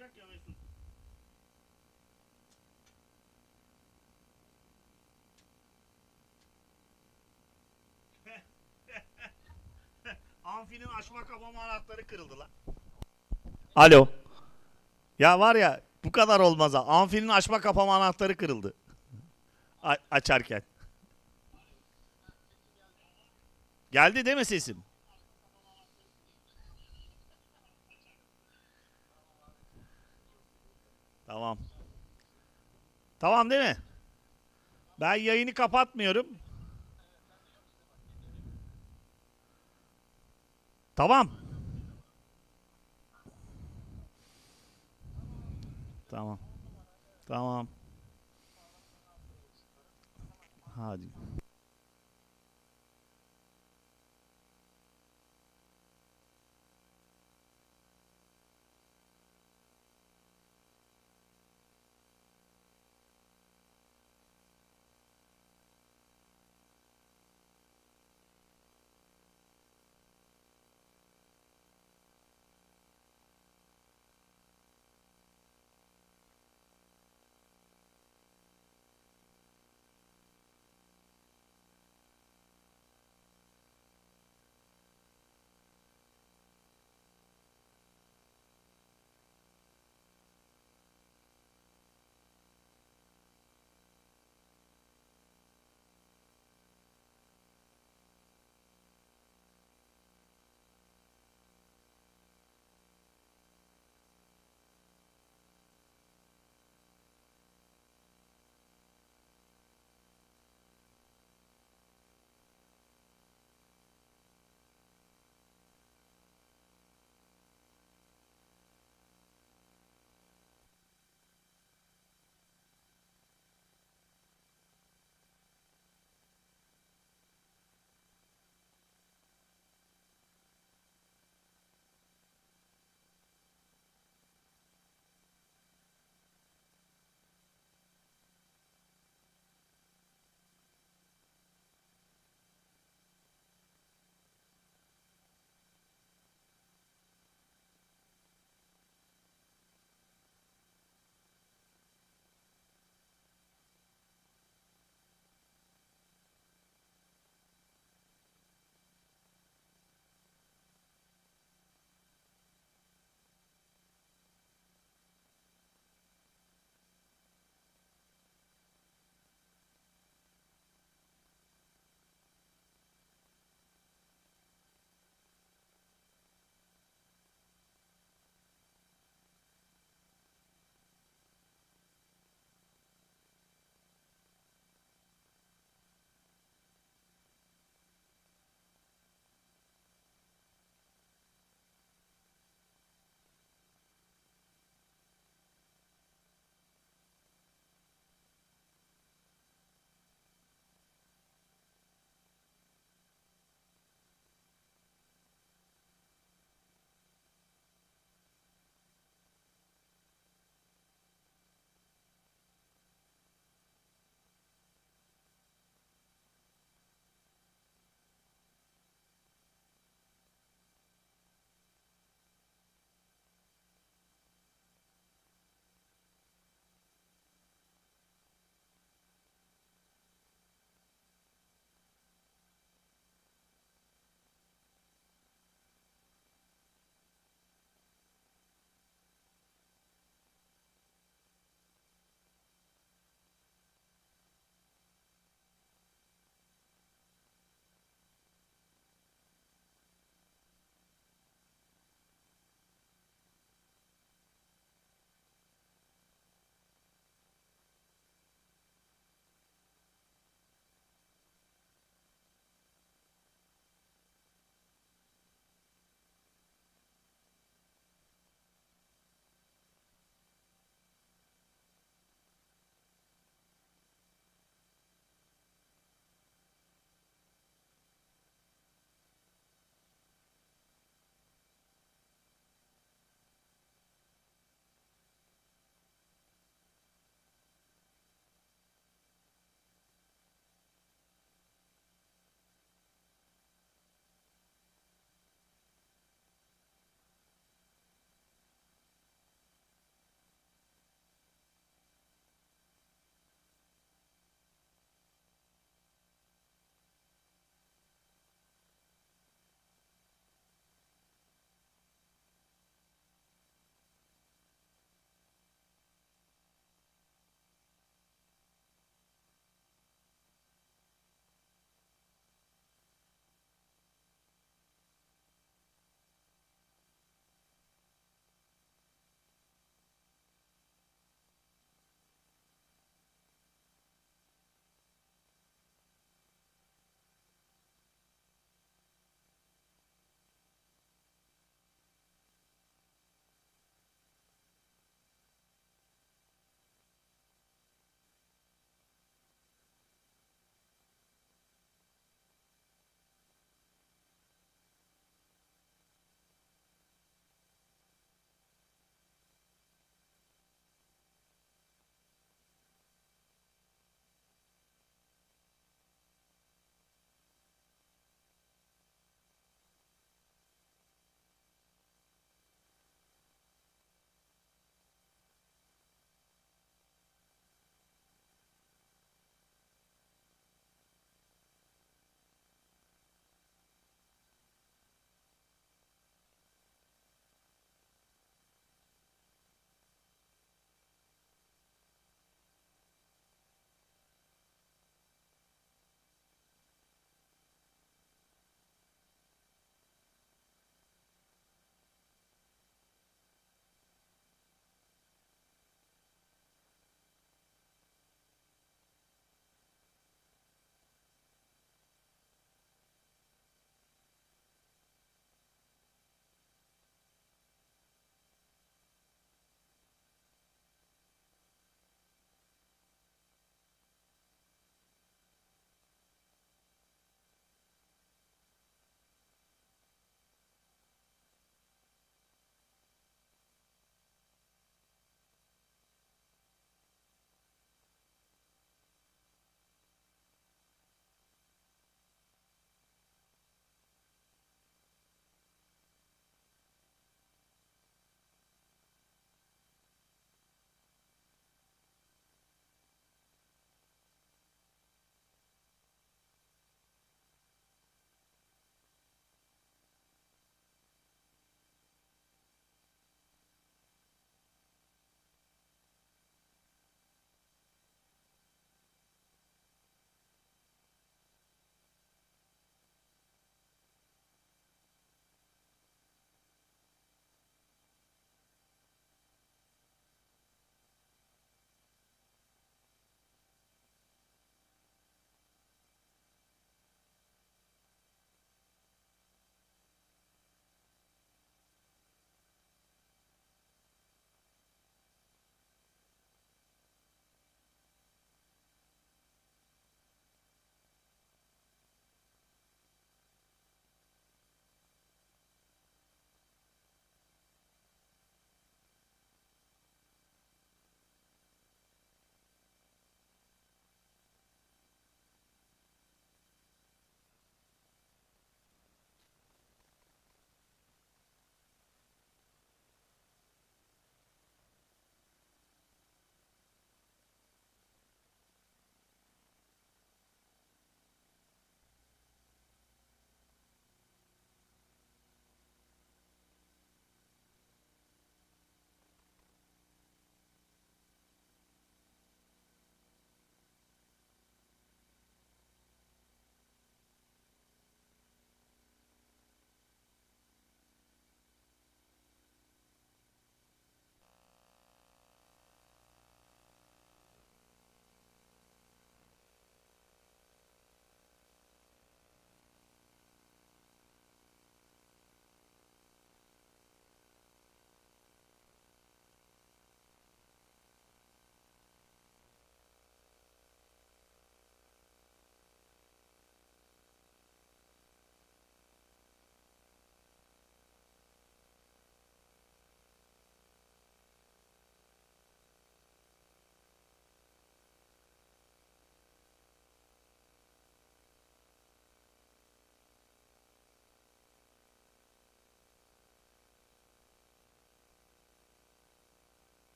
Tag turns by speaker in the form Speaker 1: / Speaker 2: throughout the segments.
Speaker 1: olacak ya Mesut. Amfinin açma kapama anahtarı kırıldı lan. Alo. Ya var ya bu kadar olmaz ha. Amfinin açma kapama anahtarı kırıldı. Açarken. Geldi değil mi sesim? Tamam. Tamam değil mi? Ben yayını kapatmıyorum. Tamam. Tamam. Tamam. Hadi.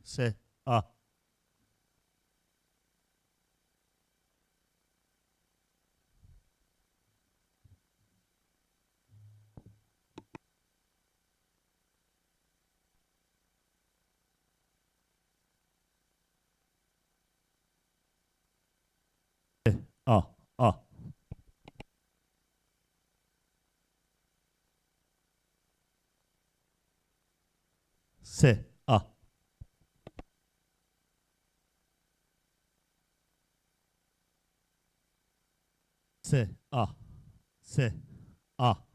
Speaker 1: Se. A. A. A. Se. A. Se. A. Se. A.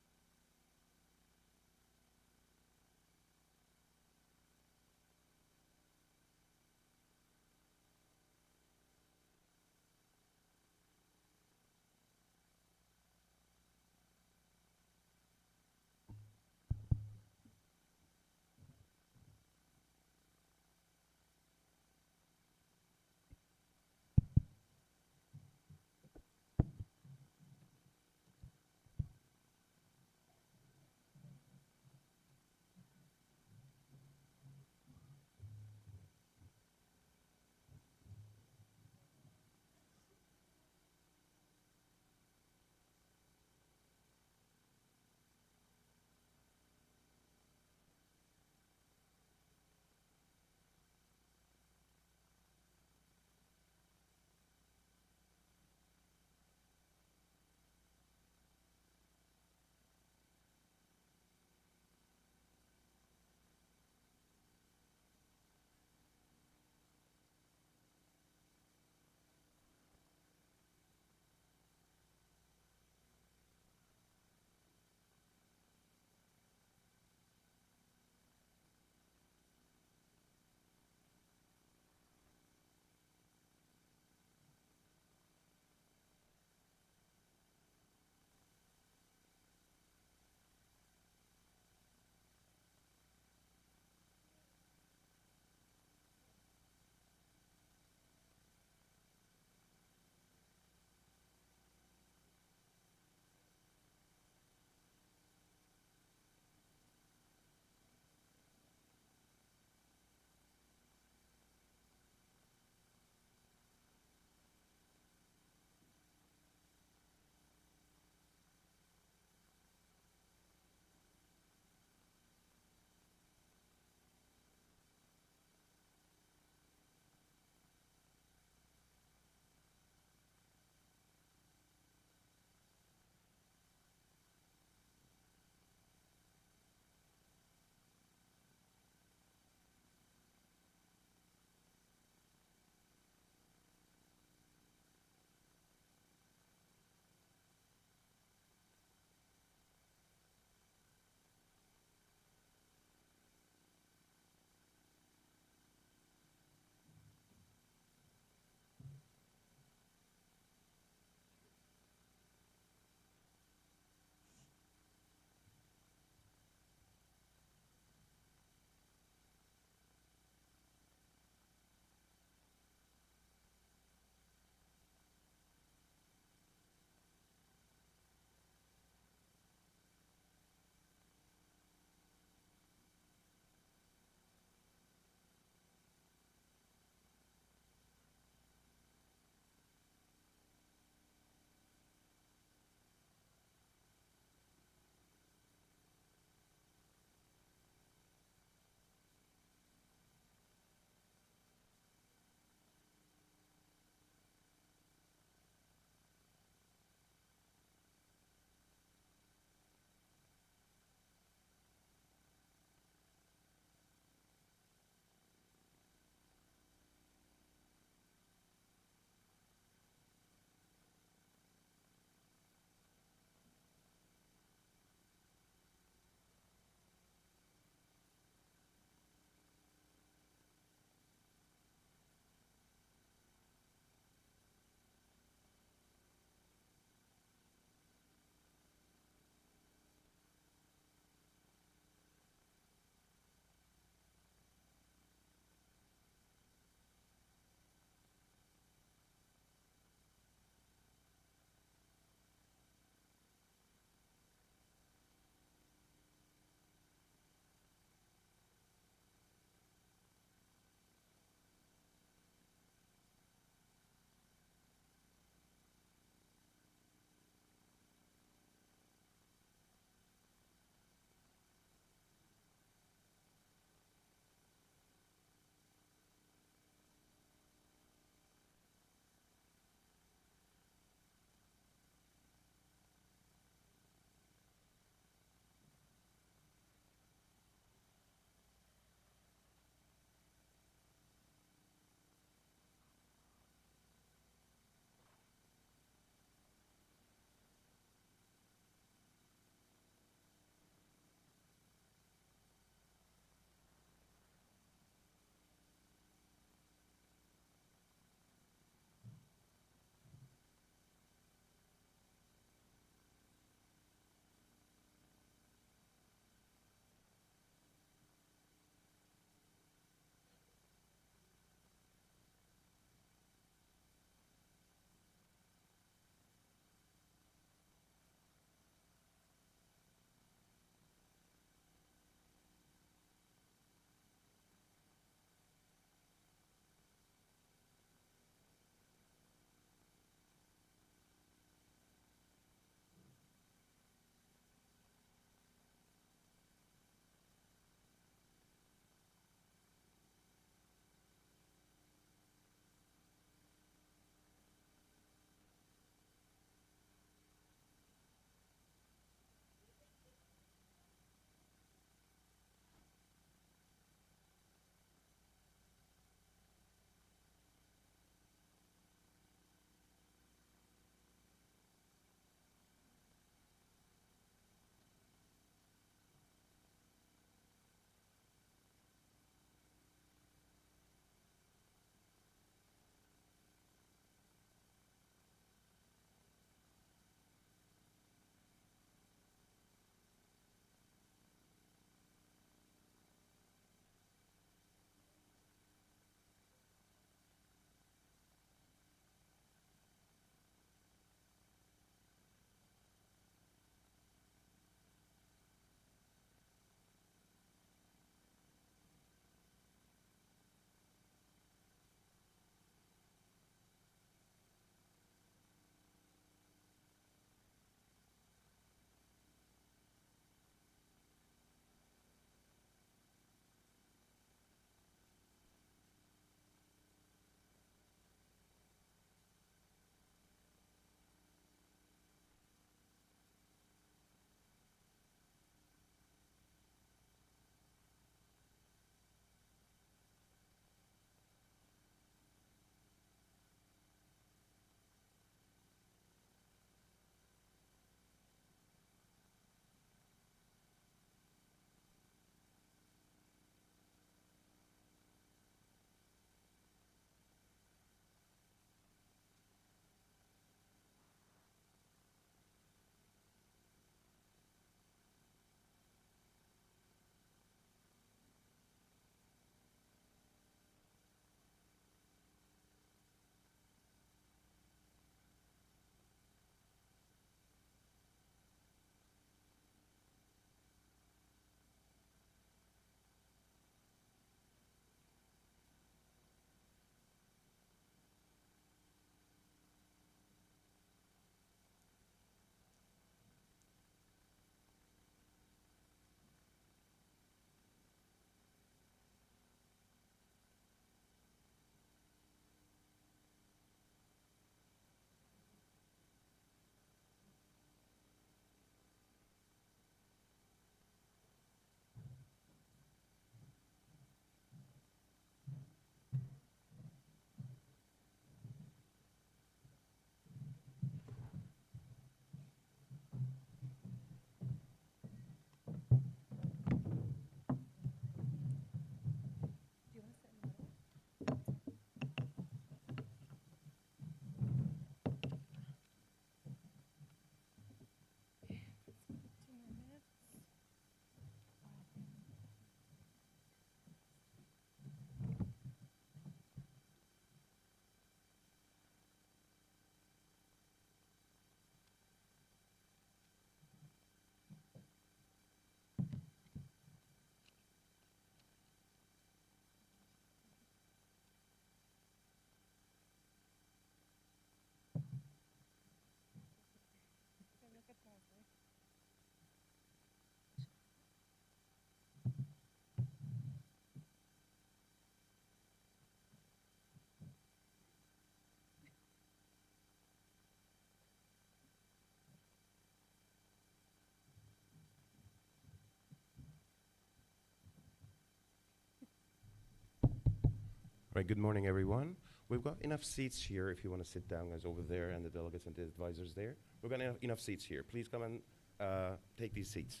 Speaker 2: Right, good morning, everyone. We've got enough seats here if you want to sit down, guys, over there, and the delegates and the advisors there. We've got enough seats here. Please come and take these seats.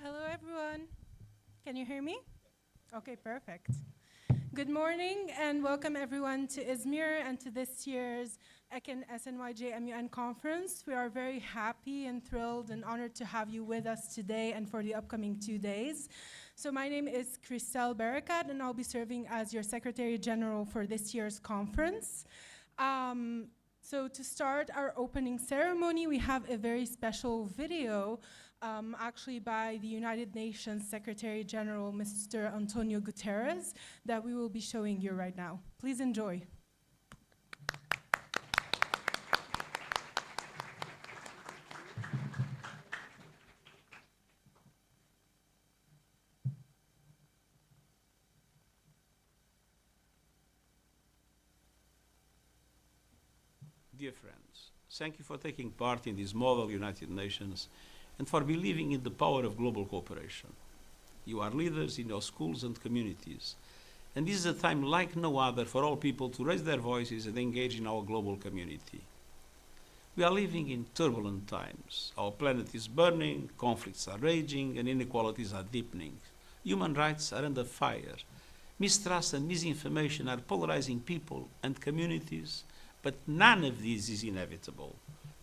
Speaker 3: Hello, everyone. Can you hear me? Okay, perfect. Good morning and welcome everyone to Izmir and to this year's Ekin JMUN conference. We are very happy and thrilled and honored to have you with us today and for the upcoming 2 days. So my name is Christelle Barakat and I'll be serving as your Secretary General for this year's conference. So to start our opening ceremony, we have a very special video actually by the United Nations Secretary General, Mr. Antonio Guterres, that we will be showing you right now. Please enjoy.
Speaker 4: Dear friends, thank you for taking part in this model United Nations and for believing in the power of global cooperation. You are leaders in your schools and communities, and this is a time like no other for all people to raise their voices and engage in our global community. We are living in turbulent times. Our planet is burning, conflicts are raging, and inequalities are deepening. Human rights are under fire. Mistrust and misinformation are polarizing people and communities, but none of this is inevitable.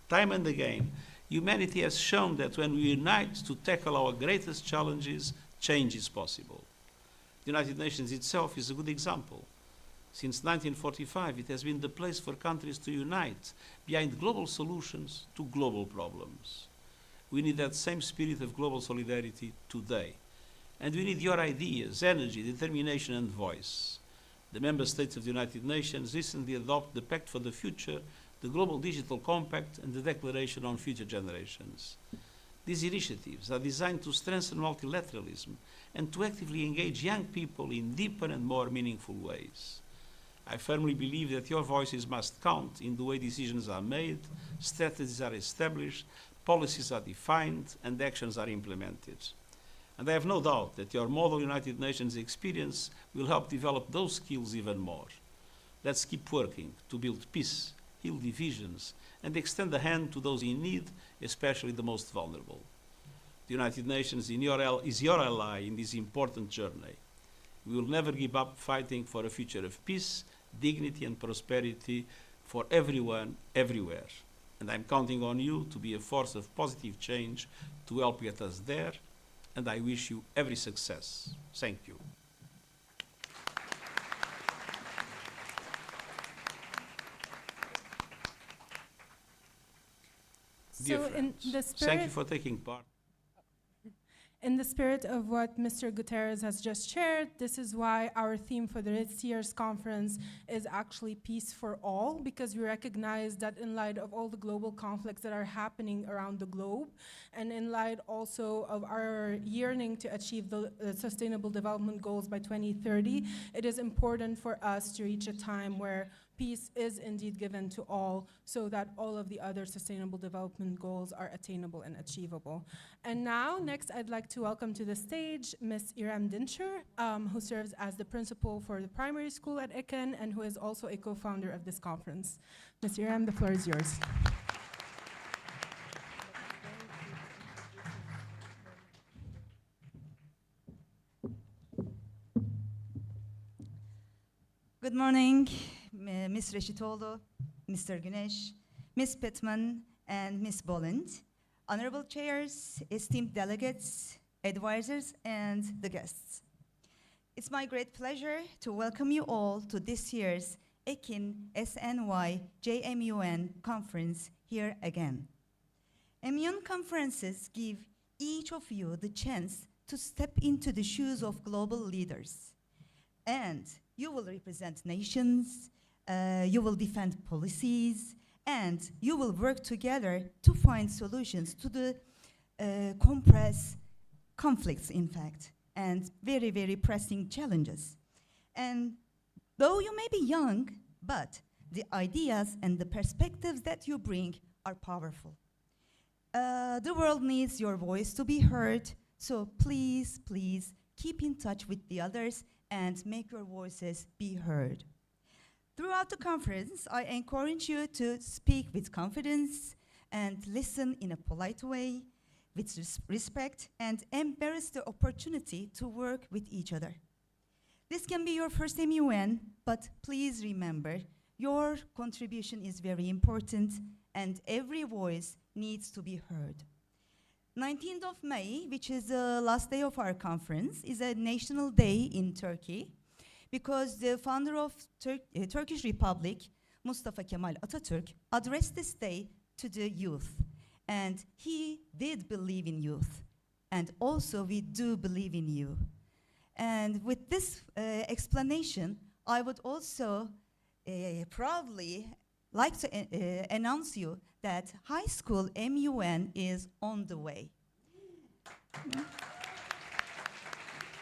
Speaker 4: Time and again, humanity has shown that when we unite to tackle our greatest challenges, change is possible. The United Nations itself is a good example. Since 1945, it has been the place for countries to unite behind global solutions to global problems. We need that same spirit of global solidarity today. And we need your ideas, energy, determination, and voice. The member states of the United Nations recently adopted the Pact for the Future, the Global Digital Compact, and the Declaration on Future Generations. These initiatives are designed to strengthen multilateralism and to actively engage young people in deeper and more meaningful ways. I firmly believe that your voices must count in the way decisions are made, strategies are established, policies are defined, and actions are implemented. And I have no doubt that your model United Nations experience will help develop those skills even more. Let's keep working to build peace, heal divisions, and extend a hand to those in need, especially the most vulnerable. The United Nations is your ally in this important journey. We will never give up fighting for a future of peace, dignity, and prosperity for everyone, everywhere. And I'm counting on you to be a force of positive change to help get us there, and I wish you every success. Thank you. Dear friends, thank you for taking part.
Speaker 3: In the spirit of what Mr. Guterres has just shared, this is why our theme for this year's conference is actually peace for all, because we recognize that in light of all the global conflicts that are happening around the globe, and in light also of our yearning to achieve the Sustainable Development Goals by 2030, it is important for us to reach a time where peace is indeed given to all so that all of the other sustainable development goals are attainable and achievable. And now, next, I'd like to welcome to the stage Ms. Iram Dincher, who serves as the principal for the primary school at Ekin and who is also a co-founder of this conference. Ms. Iram, the floor is yours.
Speaker 5: Good morning, Ms. Reshitoğlu, Mr. Güneş, Ms. Pittman, and Ms. Bolland, honorable chairs, esteemed delegates, advisors, and the guests. It's my great pleasure to welcome you all to this year's Ekin SNY JMUN conference here again. MUN conferences give each of you the chance to step into the shoes of global leaders. And you will represent nations, you will defend policies, and you will work together to find solutions to the compress conflicts, in fact, and very, very pressing challenges. And though you may be young, but the ideas and the perspectives that you bring are powerful. The world needs your voice to be heard, so please, please keep in touch with the others and make your voices be heard. Throughout the conference, I encourage you to speak with confidence and listen in a polite way, with respect, and embrace the opportunity to work with each other. This can be your first MUN, but please remember, your contribution is very important and every voice needs to be heard. 19th of May, which is the last day of our conference, is a national day in Turkey because the founder of Turkish Republic, Mustafa Kemal Atatürk, addressed this day to the youth. And he did believe in youth. And also we do believe in you. And with this explanation, I would also proudly like to announce you that high school MUN is on the way.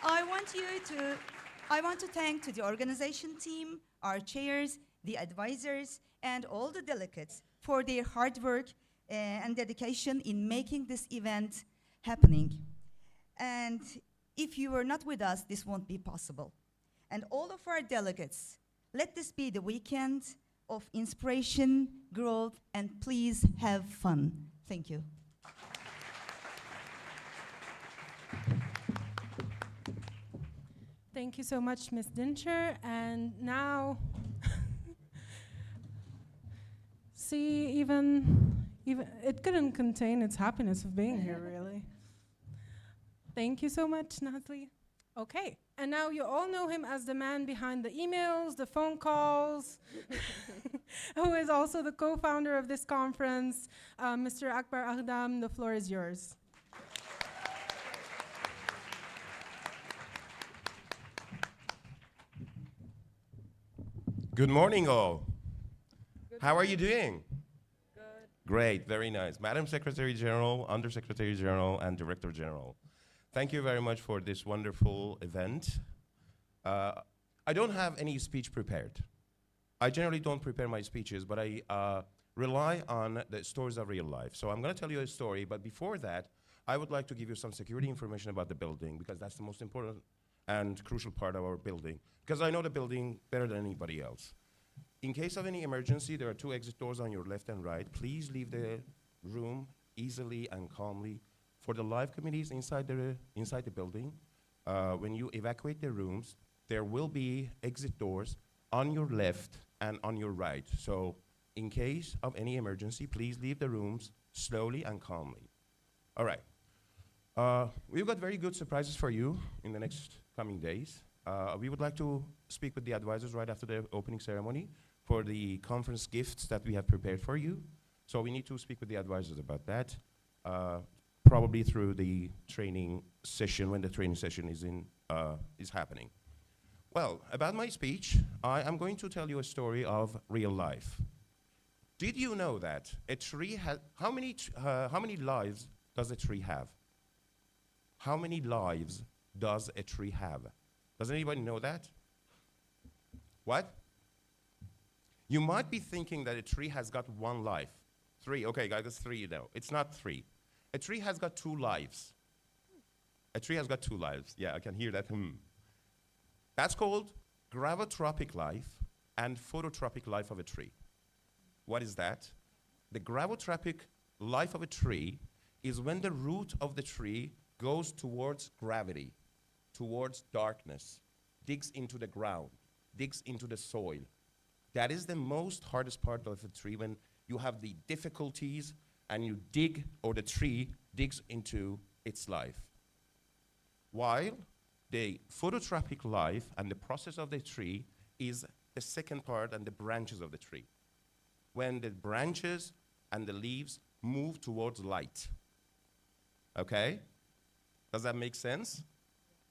Speaker 5: I want to thank to the organization team, our chairs, the advisors, and all the delegates for their hard work and dedication in making this event happening. And if you were not with us, this won't be possible. And all of our delegates, let this be the weekend of inspiration, growth, and please have fun. Thank you.
Speaker 3: Thank you so much, Ms. Dincher. And now, see, even it couldn't contain its happiness of being here, really. Thank you so much, Nazli. Okay, and now you all know him as the man behind the emails, the phone calls, who is also the co-founder of this conference, Mr. Akbar Aghdam. The floor is yours.
Speaker 2: Good morning, all. How are you doing? Good. Great, very nice. Madam Secretary General, Under Secretary General, and Director General, thank you very much for this wonderful event. I don't have any speech prepared. I generally don't prepare my speeches, but I rely on the stories of real life. So I'm going to tell you a story, but before that, I would like to give you some security information about the building, because that's the most important and crucial part of our building, because I know the building better than anybody else. In case of any emergency, there are 2 exit doors on your left and right. Please leave the room easily and calmly. For the live committees inside the building, when you evacuate the rooms, there will be exit doors on your left and on your right. So in case of any emergency, please leave the rooms slowly and calmly. All right. We've got very good surprises for you in the next coming days. We would like to speak with the advisors right after the opening ceremony for the conference gifts that we have prepared for you. So we need to speak with the advisors about that, probably through the training session, when the training session is happening. Well, about my speech, I am going to tell you a story of real life. Did you know that a tree has, how many lives does a tree have? How many lives does a tree have? Does anybody know that? What? You might be thinking that a tree has got one life. Three, okay, guys, it's three, you know. It's not three. A tree has got two lives. A tree has got two lives. Yeah, I can hear that. That's called gravitropic life and phototropic life of a tree. What is that? The gravitropic life of a tree is when the root of the tree goes towards gravity, towards darkness, digs into the ground, digs into the soil. That is the most hardest part of a tree, when you have the difficulties and you dig, or the tree digs into its life. While the phototropic life and the process of the tree is the second part, and the branches of the tree. When the branches and the leaves move towards light. Okay? Does that make sense?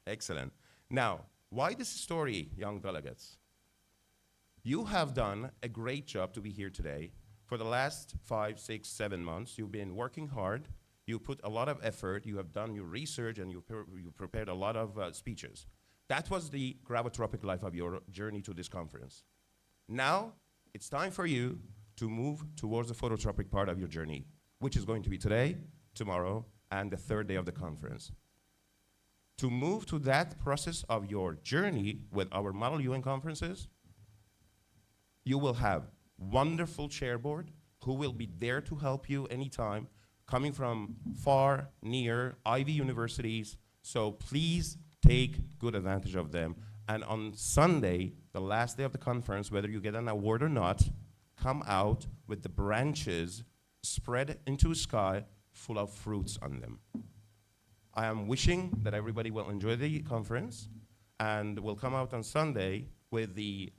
Speaker 2: Excellent. Now, why this story, young delegates? You have done a great job to be here today. For the last 5, 6, 7 months, you've been working hard. You put a lot of effort. You have done your research, and you prepared a lot of speeches. That was the gravitropic life of your journey to this conference. Now, it's time for you to move towards the phototropic part of your journey, which is going to be today, tomorrow, and the third day of the conference. To move to that process of your journey with our Model UN conferences, you will have wonderful chairboard who will be there to help you anytime, coming from far, near, Ivy universities. So please take good advantage of them. And on Sunday, the last day of the conference, whether you get an award or not, come out with the branches spread into the sky full of fruits on them. I am wishing that everybody will enjoy the conference and will come out on Sunday with the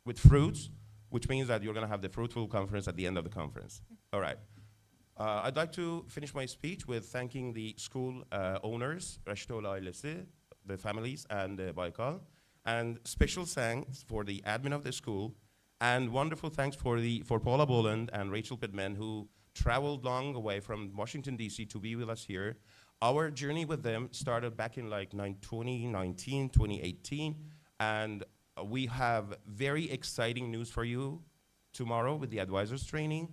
Speaker 2: with fruits, which means that you're going to have the fruitful conference at the end of the conference. All right. I'd like to finish my speech with thanking the school owners, Rashtola Ailesi, the families, and Baikal, and special thanks for the admin of the school, and wonderful thanks for Paula Boland and Rachel Pittman, who traveled long away from Washington, D.C. to be with us here. Our journey with them started back in like 2019, 2018, and we have very exciting news for you tomorrow with the advisors training.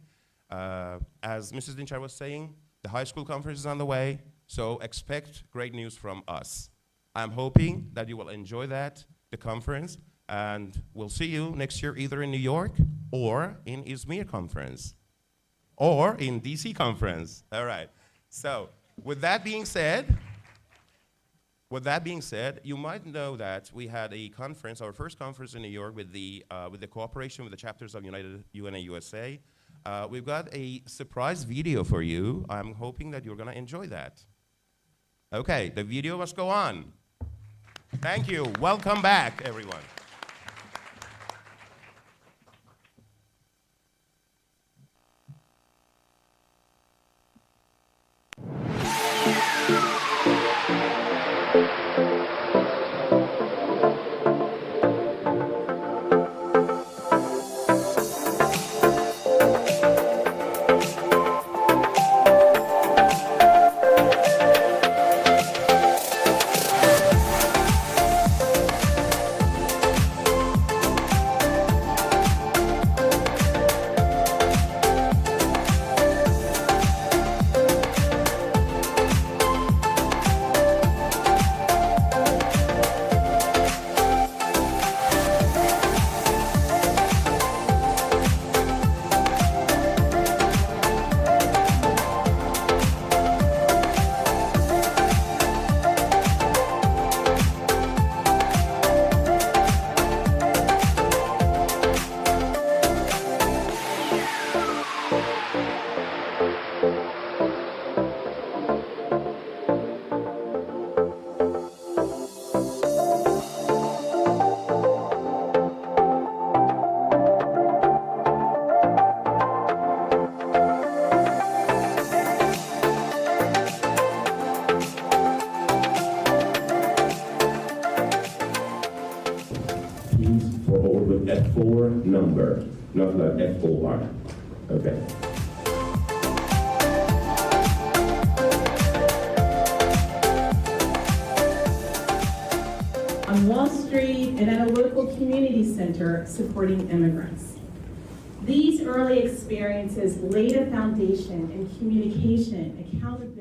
Speaker 2: As Mrs. Dinchar was saying, the high school conference is on the way, so expect great news from us. I'm hoping that you will enjoy the conference, and we'll see you next year either in New York or in Izmir conference or in DC conference. All right. So with that being said, you might know that we had a conference, our first conference in New York with the cooperation with the chapters of United UNA USA. We've got a surprise video for you. I'm hoping that you're going to enjoy that. Okay, the video must go on. Thank you. Welcome back, everyone. F4 number, not like F-O-R. Okay.
Speaker 6: On Wall Street and at a local community center supporting immigrants. These early experiences laid a foundation in communication, accountability.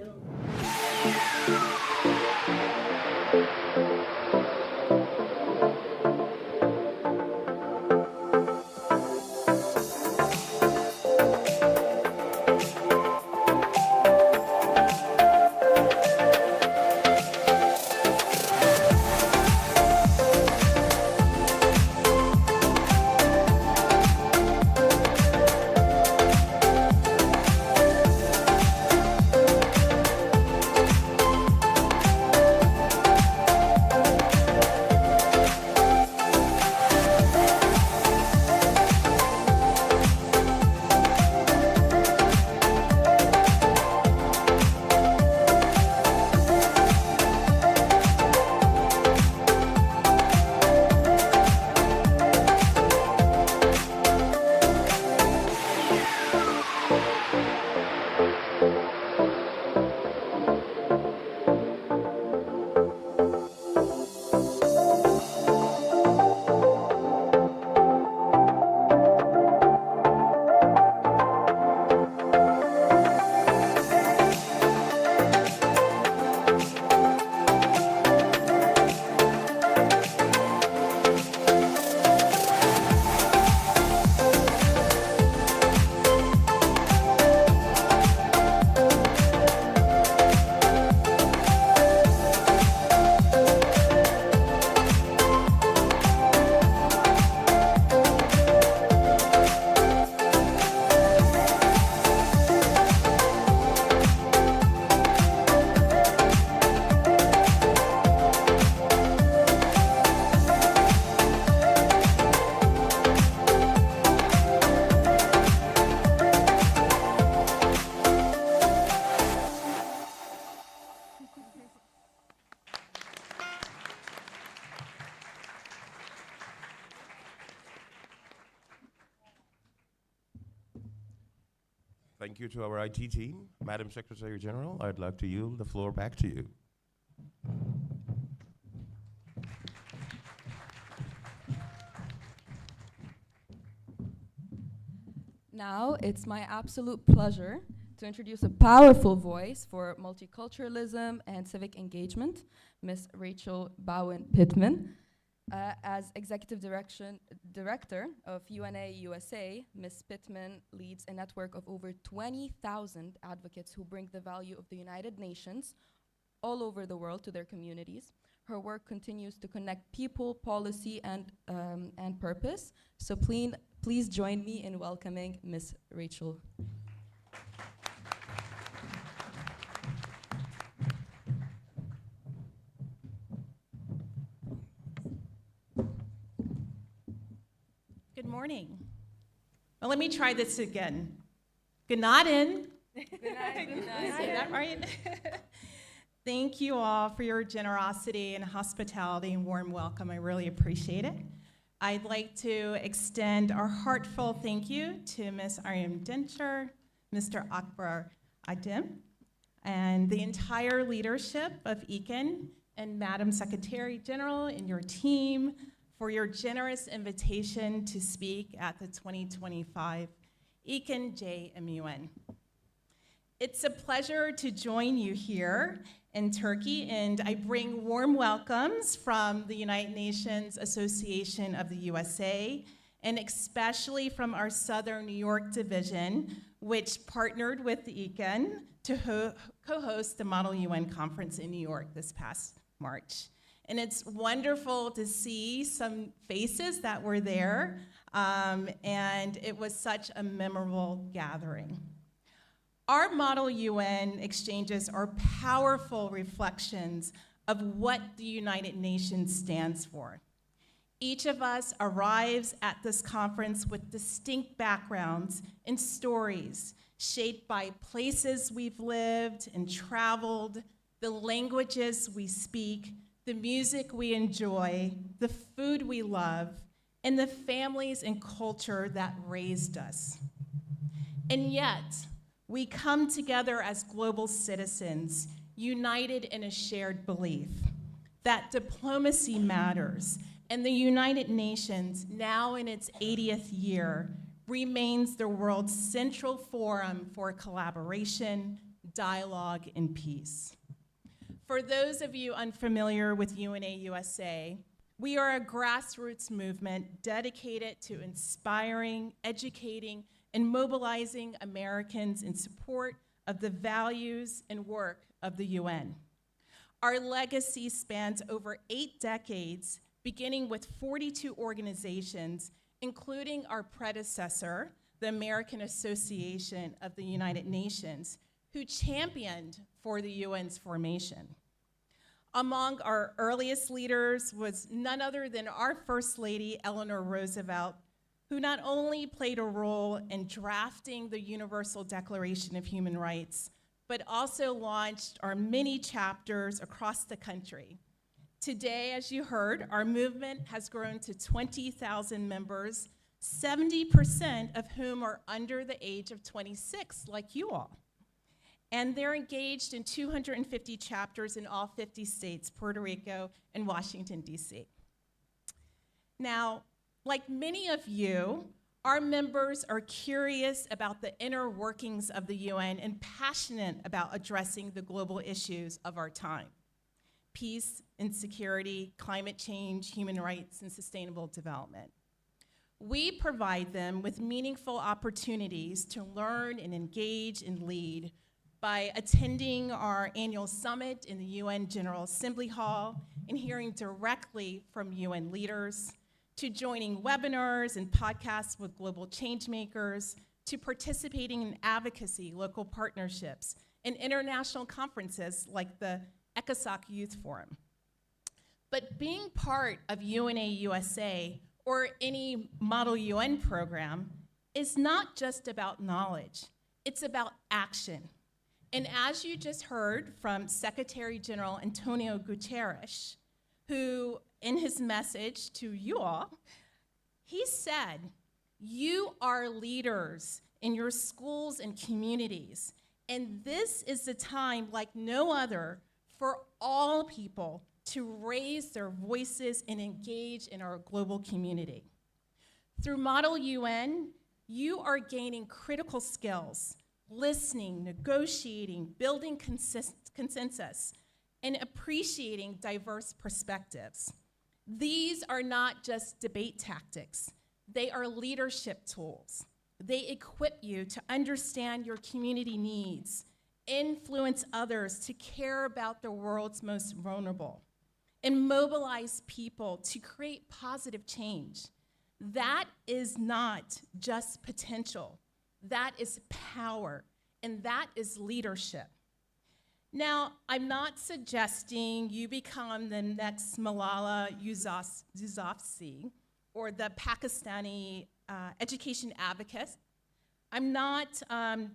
Speaker 2: Thank you to our IT team. Madam Secretary General, I'd like to yield the floor back to you.
Speaker 7: Now, it's my absolute pleasure to introduce a powerful voice for multiculturalism and civic engagement, Ms. Rachel Bowen Pittman. As Executive Director of UNA USA, Ms. Pittman leads a network of over 20,000 advocates who bring the value of the United Nations all over the world to their communities. Her work continues to connect people, policy, and purpose. So please join me in welcoming Ms. Rachel.
Speaker 6: Good morning. Well, let me try this again. Good night in.
Speaker 7: Good night.
Speaker 6: Did I say that right? Thank you all for your generosity and hospitality and warm welcome. I really appreciate it. I'd like to extend our heartfelt thank you to Ms. Ariam Densher, Mr. Akbar Adem, and the entire leadership of Ekin and Madam Secretary General and your team for your generous invitation to speak at the 2025 Ekin JMUN. It's a pleasure to join you here in Turkey, and I bring warm welcomes from the United Nations Association of the USA, and especially from our Southern New York division, which partnered with Ekin to co-host the Model UN Conference in New York this past March. And it's wonderful to see some faces that were there, and it was such a memorable gathering. Our Model UN exchanges are powerful reflections of what the United Nations stands for. Each of us arrives at this conference with distinct backgrounds and stories shaped by places we've lived and traveled, the languages we speak, the music we enjoy, the food we love, and the families and culture that raised us. And yet, we come together as global citizens, united in a shared belief that diplomacy matters, and the United Nations, now in its 80th year, remains the world's central forum for collaboration, dialogue, and peace. For those of you unfamiliar with UNA USA, we are a grassroots movement dedicated to inspiring, educating, and mobilizing Americans in support of the values and work of the UN. Our legacy spans over 8 decades, beginning with 42 organizations, including our predecessor, the American Association of the United Nations, who championed for the UN's formation. Among our earliest leaders was none other than our First Lady, Eleanor Roosevelt, who not only played a role in drafting the Universal Declaration of Human Rights, but also launched our many chapters across the country. Today, as you heard, our movement has grown to 20,000 members, 70% of whom are under the age of 26, like you all. And they're engaged in 250 chapters in all 50 states, Puerto Rico, and Washington, D.C. Now, like many of you, our members are curious about the inner workings of the UN and passionate about addressing the global issues of our time: peace and security, climate change, human rights, and sustainable development. We provide them with meaningful opportunities to learn and engage and lead by attending our annual summit in the UN General Assembly Hall and hearing directly from UN leaders, to joining webinars and podcasts with global change makers, to participating in advocacy, local partnerships, and international conferences like the ECOSOC Youth Forum. But being part of UNA USA or any Model UN program is not just about knowledge, it's about action. And as you just heard from Secretary General Antonio Guterres, who in his message to you all, he said, you are leaders in your schools and communities, and this is the time like no other for all people to raise their voices and engage in our global community. Through Model UN, you are gaining critical skills: listening, negotiating, building consensus, and appreciating diverse perspectives. These are not just debate tactics, they are leadership tools. They equip you to understand your community needs, influence others to care about the world's most vulnerable, and mobilize people to create positive change. That is not just potential. That is power, and that is leadership. Now, I'm not suggesting you become the next Malala Yousafzai or the Pakistani education advocate. I'm not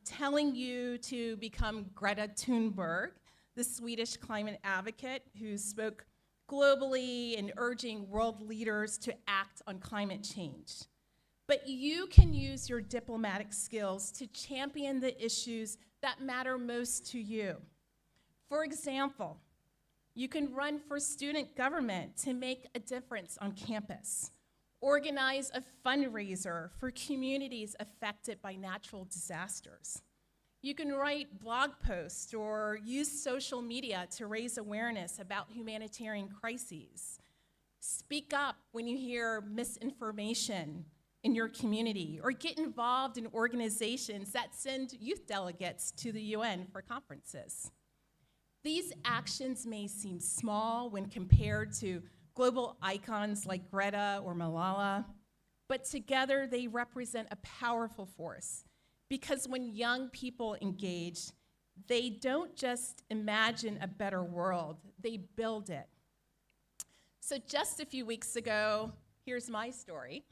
Speaker 6: telling you to become Greta Thunberg, the Swedish climate advocate who spoke globally and urging world leaders to act on climate change. But you can use your diplomatic skills to champion the issues that matter most to you. For example, you can run for student government to make a difference on campus, organize a fundraiser for communities affected by natural disasters. You can write blog posts or use social media to raise awareness about humanitarian crises. Speak up when you hear misinformation in your community, or get involved in organizations that send youth delegates to the UN for conferences. These actions may seem small when compared to global icons like Greta or Malala, but together they represent a powerful force, because when young people engage, they don't just imagine a better world, they build it. So just a few weeks ago, here's my story.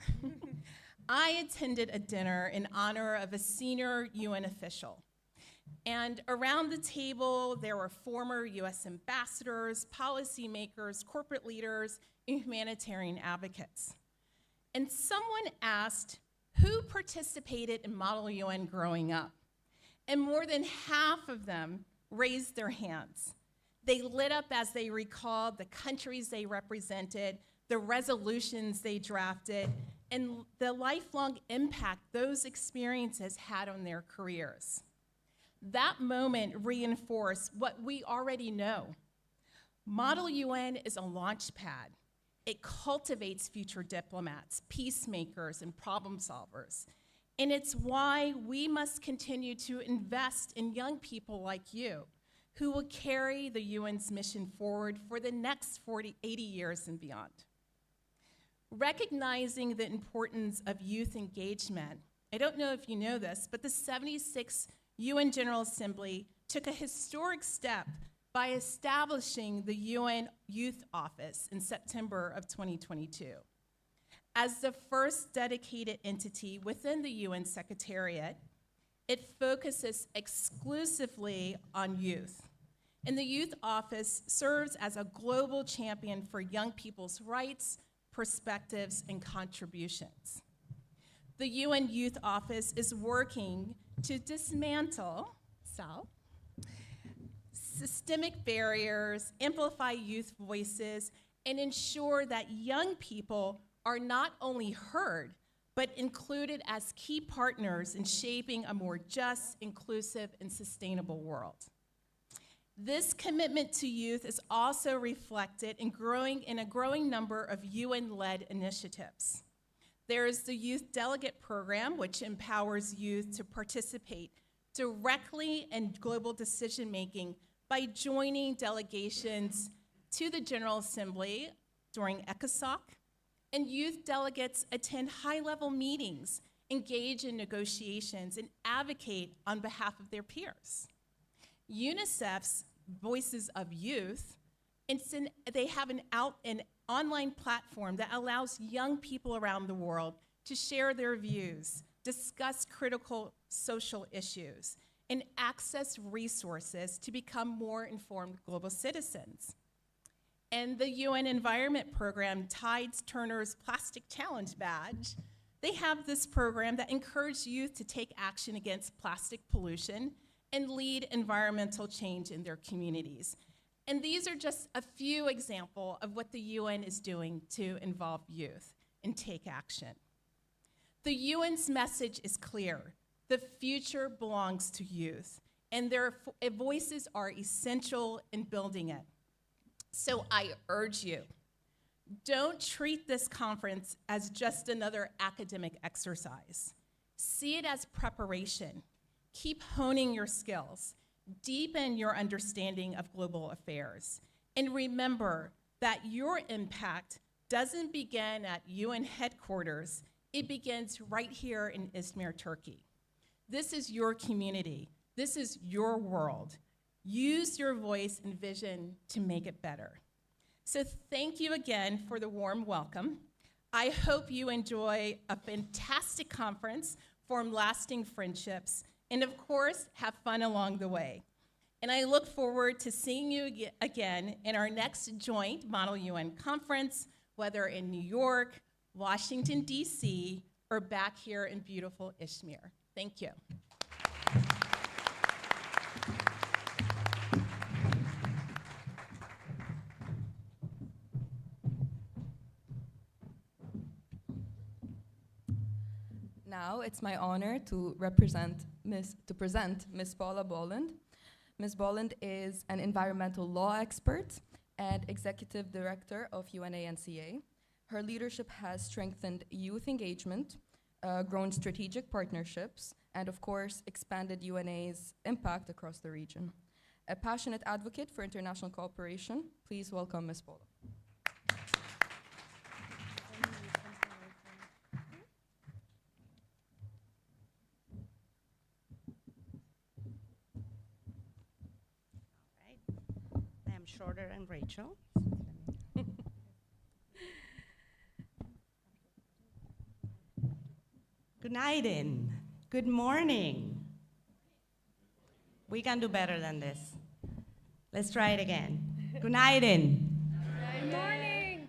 Speaker 6: I attended a dinner in honor of a senior UN official. And around the table, there were former US ambassadors, policymakers, corporate leaders, and humanitarian advocates. And someone asked, who participated in Model UN growing up? And more than half of them raised their hands. They lit up as they recalled the countries they represented, the resolutions they drafted, and the lifelong impact those experiences had on their careers. That moment reinforced what we already know. Model UN is a launch pad. It cultivates future diplomats, peacemakers, and problem solvers. And it's why we must continue to invest in young people like you, who will carry the UN's mission forward for the next 80 years and beyond. Recognizing the importance of youth engagement, I don't know if you know this, but the 76th UN General Assembly took a historic step by establishing the UN Youth Office in September of 2022. As the first dedicated entity within the UN Secretariat, it focuses exclusively on youth. And the Youth Office serves as a global champion for young people's rights, perspectives, and contributions. The UN Youth Office is working to dismantle systemic barriers, amplify youth voices, and ensure that young people are not only heard, but included as key partners in shaping a more just, inclusive, and sustainable world. This commitment to youth is also reflected in a growing number of UN-led initiatives. There is the Youth Delegate Program, which empowers youth to participate directly in global decision-making by joining delegations to the General Assembly during ECOSOC, and youth delegates attend high-level meetings, engage in negotiations, and advocate on behalf of their peers. UNICEF's Voices of Youth, they have an online platform that allows young people around the world to share their views, discuss critical social issues, and access resources to become more informed global citizens. And the UN Environment Program, Tides Turner's Plastic Challenge Badge, they have this program that encourages youth to take action against plastic pollution and lead environmental change in their communities. And these are just a few examples of what the UN is doing to involve youth and take action. The UN's message is clear. The future belongs to youth, and their voices are essential in building it. So I urge you, don't treat this conference as just another academic exercise. See it as preparation. Keep honing your skills. Deepen your understanding of global affairs. And remember that your impact doesn't begin at UN headquarters. It begins right here in Izmir, Turkey. This is your community. This is your world. Use your voice and vision to make it better. So thank you again for the warm welcome. I hope you enjoy a fantastic conference, form lasting friendships, and of course, have fun along the way. And I look forward to seeing you again in our next joint Model UN conference, whether in New York, Washington, D.C., or back here in beautiful Izmir. Thank you.
Speaker 7: Now it's my honor to present Ms. Paula Bolland. Ms. Bolland is an environmental law expert and executive director of UNANCA. Her leadership has strengthened youth engagement, grown strategic partnerships, and of course, expanded UNA's impact across the region. A passionate advocate for international cooperation, please welcome Ms. Paula.
Speaker 8: I am shorter than Rachel. Good night, good morning. We can do better than this. Let's try it again. Good night, Good morning.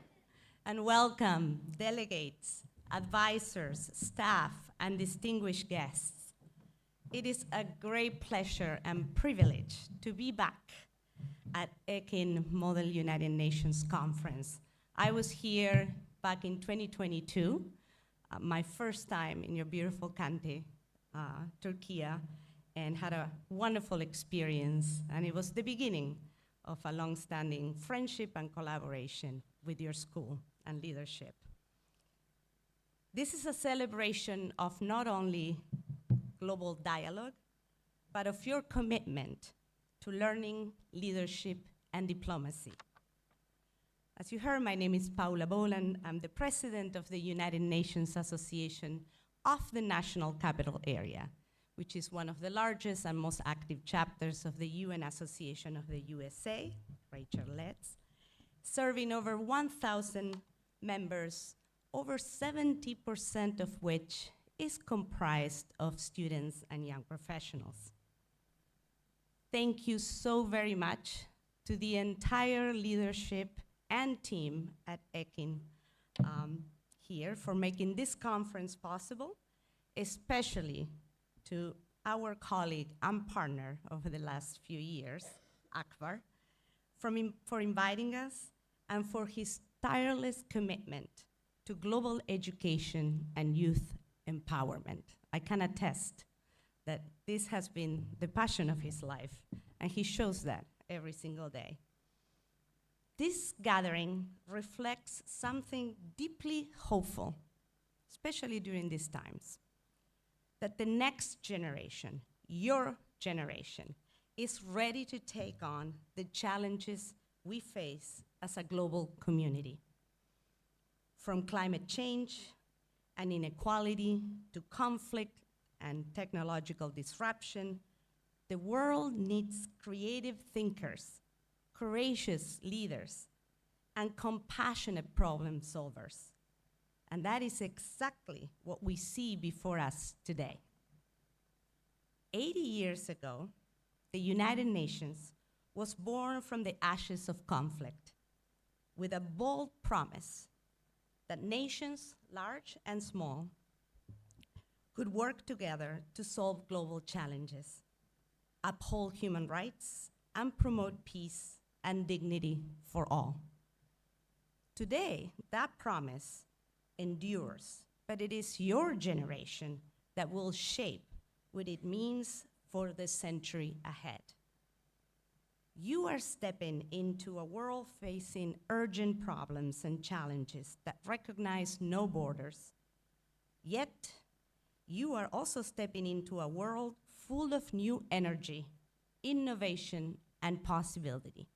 Speaker 8: And welcome, delegates, advisors, staff, and distinguished guests. It is a great pleasure and privilege to be back at Ekin Model United Nations Conference. I was here back in 2022 my first time in your beautiful country, Turkey, and had a wonderful experience. And it was the beginning of a long-standing friendship and collaboration with your school and leadership. This is a celebration of not only global dialogue, but of your commitment to learning, leadership, and diplomacy. As you heard, my name is Paula Boland. I'm the president of the United Nations Association of the National Capital Area, which is one of the largest and most active chapters of the UN Association of the USA, Rachel Letts, serving over 1,000 members, over 70% of which is comprised of students and young professionals. Thank you so very much to the entire leadership and team at Ekin here for making this conference possible, especially to our colleague and partner over the last few years, Akbar, for inviting us and for his tireless commitment to global education and youth empowerment. I can attest that this has been the passion of his life, and he shows that every single day. This gathering reflects something deeply hopeful, especially during these times, that the next generation, your generation, is ready to take on the challenges we face as a global community. From climate change and inequality to conflict and technological disruption, the world needs creative thinkers, courageous leaders, and compassionate problem solvers. And that is exactly what we see before us today. 80 years ago, the United Nations was born from the ashes of conflict with a bold promise that nations, large and small, could work together to solve global challenges, uphold human rights, and promote peace and dignity for all. Today, that promise endures, but it is your generation that will shape what it means for the century ahead. You are stepping into a world facing urgent problems and challenges that recognize no borders. Yet, you are also stepping into a world full of new energy, innovation, and possibility.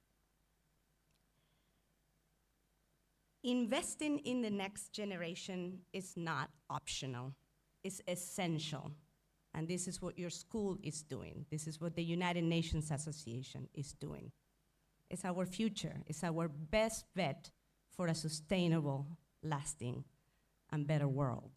Speaker 8: Investing in the next generation is not optional, it's essential. And this is what your school is doing. This is what the United Nations Association is doing. It's our future. It's our best bet for a sustainable, lasting, and better world.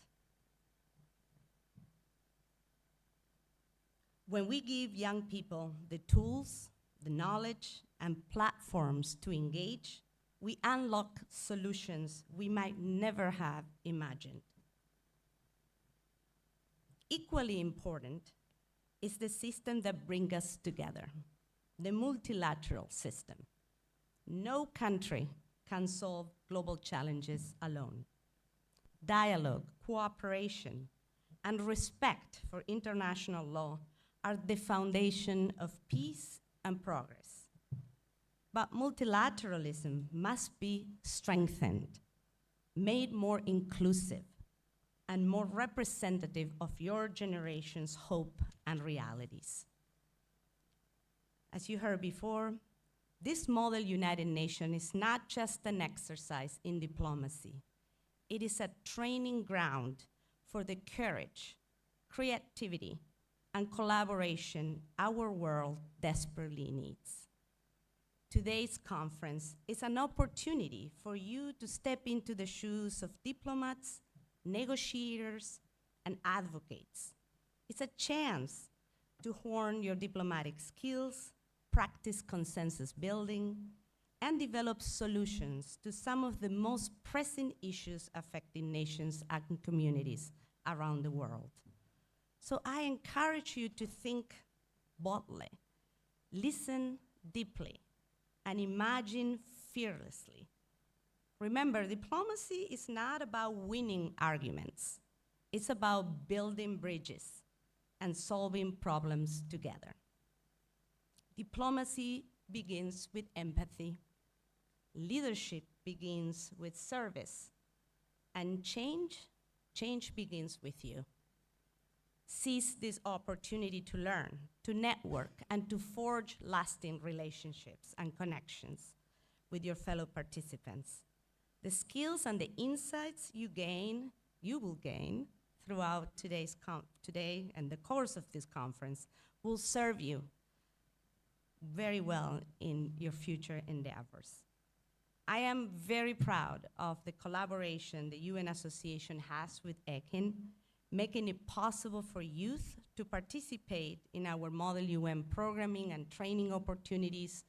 Speaker 8: When we give young people the tools, the knowledge, and platforms to engage, we unlock solutions we might never have imagined. Equally important is the system that brings us together, the multilateral system. No country can solve global challenges alone. Dialogue, cooperation, and respect for international law are the foundation of peace and progress. But multilateralism must be strengthened, made more inclusive, and more representative of your generation's hope and realities. As you heard before, this model United Nations is not just an exercise in diplomacy. It is a training ground for the courage, creativity, and collaboration our world desperately needs. Today's conference is an opportunity for you to step into the shoes of diplomats, negotiators, and advocates. It's a chance to hone your diplomatic skills, practice consensus building, and develop solutions to some of the most pressing issues affecting nations and communities around the world. So I encourage you to think boldly, listen deeply, and imagine fearlessly. Remember, diplomacy is not about winning arguments. It's about building bridges and solving problems together. Diplomacy begins with empathy. Leadership begins with service. And change begins with you. Seize this opportunity to learn, to network, and to forge lasting relationships and connections with your fellow participants. The skills and the insights you will gain throughout today and the course of this conference will serve you very well in your future endeavors. I am very proud of the collaboration the UN Association has with Ekin, making it possible for youth to participate in our Model UN programming and training opportunities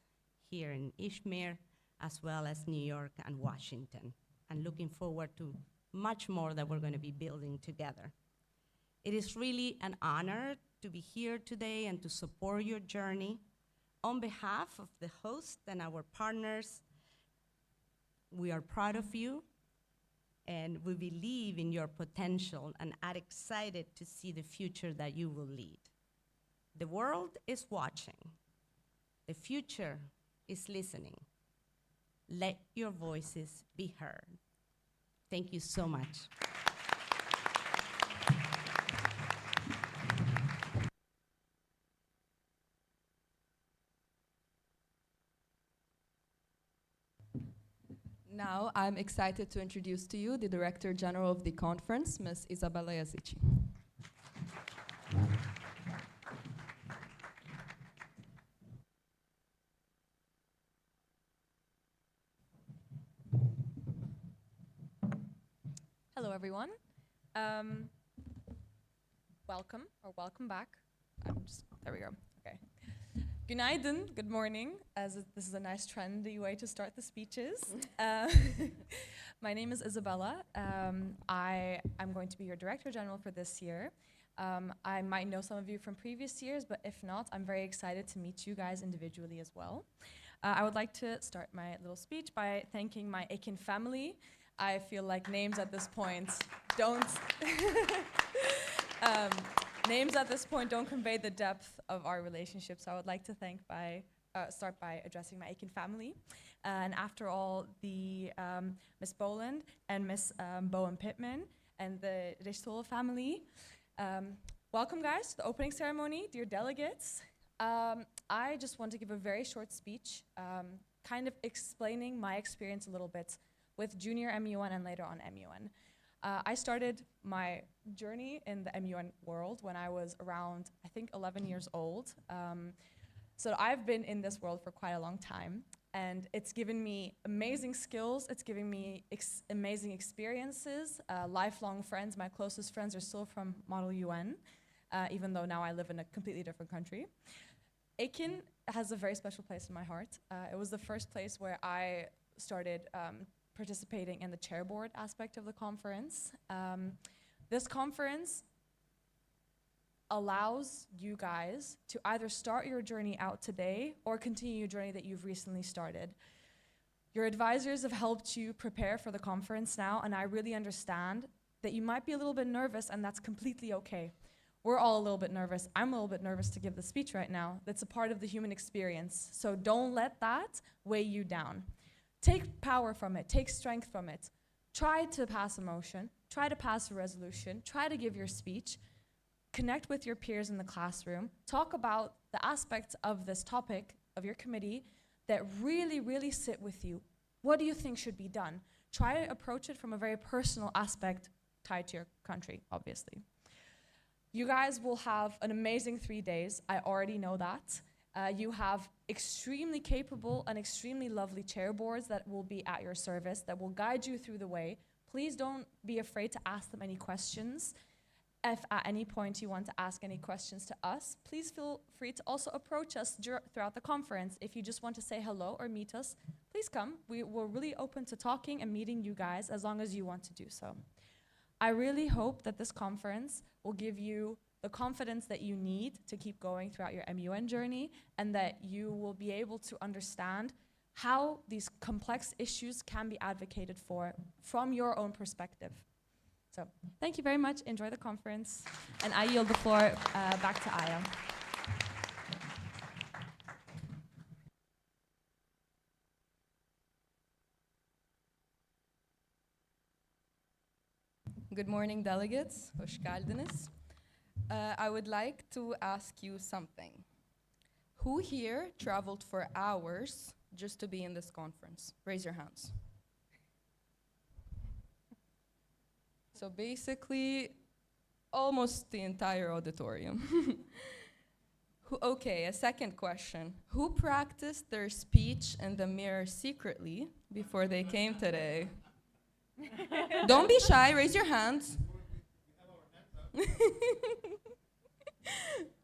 Speaker 8: here in Izmir, as well as New York and Washington, and looking forward to much more that we're going to be building together. It is really an honor to be here today and to support your journey. On behalf of the host and our partners, we are proud of you, and we believe in your potential and are excited to see the future that you will lead. The world is watching. The future is listening. Let your voices be heard. Thank you so much.
Speaker 7: Now, I'm excited to introduce to you the Director General of the conference, Ms. Isabella Yazici.
Speaker 9: Hello, everyone. Welcome back. There we go. Okay. Günaydın, good morning, as this is a nice trendy way to start the speeches. My name is Isabella. I am going to be your Director General for this year. I might know some of you from previous years, but if not, I'm very excited to meet you guys individually as well. I would like to start my little speech by thanking my Ekin family. I feel like names at this point don't don't convey the depth of our relationship. So I would like to start by addressing my Ekin family. And after all, the Miss Boland and Miss Bowen Pittman and the Richtol family. Welcome, guys, to the opening ceremony, dear delegates. I just want to give a very short speech, kind of explaining my experience a little bit with junior MUN and later on MUN. I started my journey in the MUN world when I was around, I think, 11 years old. So I've been in this world for quite a long time, and it's given me amazing skills, it's given me amazing experiences, lifelong friends. My closest friends are still from Model UN, even though now I live in a completely different country. Ekin has a very special place in my heart. It was the first place where I started participating in the chair board aspect of the conference. This conference allows you guys to either start your journey out today or continue your journey that you've recently started. Your advisors have helped you prepare for the conference now, and I really understand that you might be a little bit nervous, and that's completely okay. We're all a little bit nervous. I'm a little bit nervous to give the speech right now. That's a part of the human experience. So don't let that weigh you down. Take power from it, take strength from it. Try to pass a motion, try to pass a resolution, try to give your speech, connect with your peers in the classroom, talk about the aspects of this topic of your committee that really, really sit with you. What do you think should be done? Try to approach it from a very personal aspect tied to your country, obviously. You guys will have an amazing 3 days, I already know that. You have extremely capable and extremely lovely chair boards that will be at your service, that will guide you through the way. Please don't be afraid to ask them any questions. If at any point you want to ask any questions to us, please feel free to also approach us throughout the conference. If you just want to say hello or meet us, please come. We're really open to talking and meeting you guys as long as you want to do so. I really hope that this conference will give you the confidence that you need to keep going throughout your MUN journey, and that you will be able to understand how these complex issues can be advocated for from your own perspective. So thank you very much. Enjoy the conference. And I yield the floor back to Aya.
Speaker 7: Good morning, delegates. Hoş geldiniz. I would like to ask you something. Who here traveled for hours just to be in this conference? Raise your hands. So basically, almost the entire auditorium. Okay, a second question. Who practiced their speech in the mirror secretly before they came today? Don't be shy, raise your hands.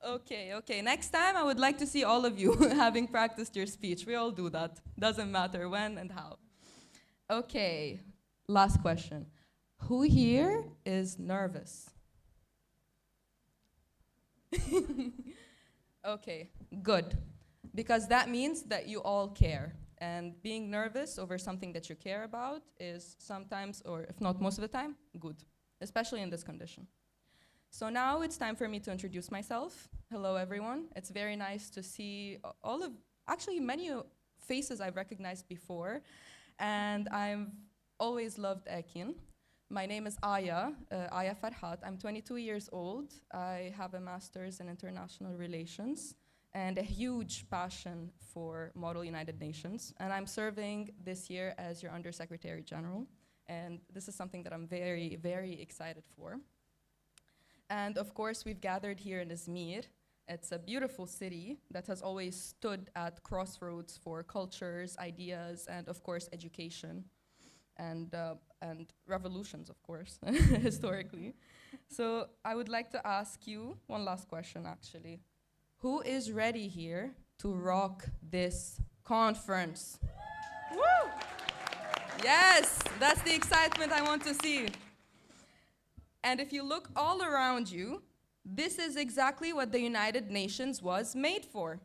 Speaker 7: Okay. Next time, I would like to see all of you having practiced your speech. We all do that. Doesn't matter when and how. Okay, last question. Who here is nervous? Okay, good. Because that means that you all care. And being nervous over something that you care about is sometimes, or if not most of the time, good, especially in this condition. So now it's time for me to introduce myself. Hello, everyone. It's very nice to see actually many faces I've recognized before. And I've always loved Ekin. My name is Aya Farhat. I'm 22 years old. I have a master's in international relations and a huge passion for Model United Nations. And I'm serving this year as your Undersecretary General. And this is something that I'm very, very excited for. And of course, we've gathered here in Izmir. It's a beautiful city that has always stood at crossroads for cultures, ideas, and of course, education. And revolutions, of course, historically. So I would like to ask you one last question, actually. Who is ready here to rock this conference? Woo! Yes, that's the excitement I want to see. And if you look all around you, this is exactly what the United Nations was made for.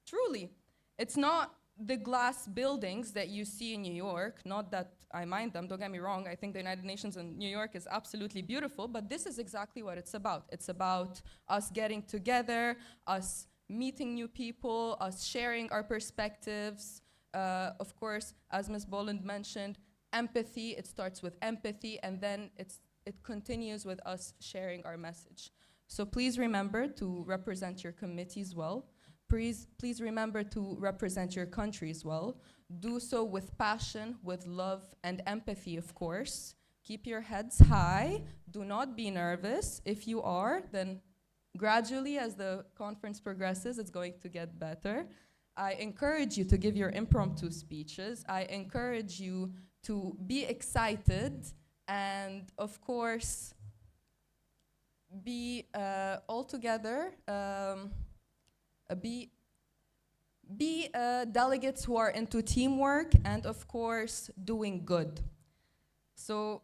Speaker 7: Truly. It's not the glass buildings that you see in New York, not that I mind them, don't get me wrong, I think the United Nations in New York is absolutely beautiful, but this is exactly what it's about. It's about us getting together, us meeting new people, us sharing our perspectives. Of course, as Ms. Boland mentioned, empathy, it starts with empathy, and then it continues with us sharing our message. So please remember to represent your committees well. Please remember to represent your countries well. Do so with passion, with love, and empathy, of course. Keep your heads high. Do not be nervous. If you are, then gradually, as the conference progresses, it's going to get better. I encourage you to give your impromptu speeches. I encourage you to be excited and, of course, be all together. Be delegates who are into teamwork and, of course, doing good. So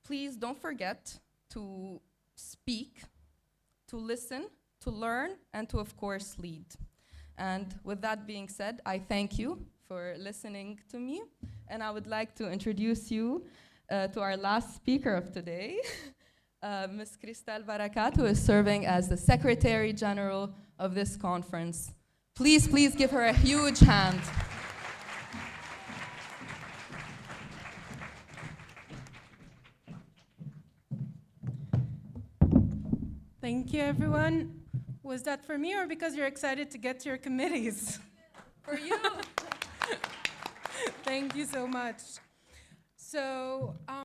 Speaker 7: please don't forget to speak, to listen, to learn, and to, of course, lead. And with that being said, I thank you for listening to me. And I would like to introduce you to our last speaker of today, Ms. Cristal Barakat, who is serving as the Secretary General of this conference. Please give her a huge hand.
Speaker 3: Thank you, everyone. Was that for me or because you're excited to get to your committees?
Speaker 7: For you.
Speaker 3: Thank you so much. So.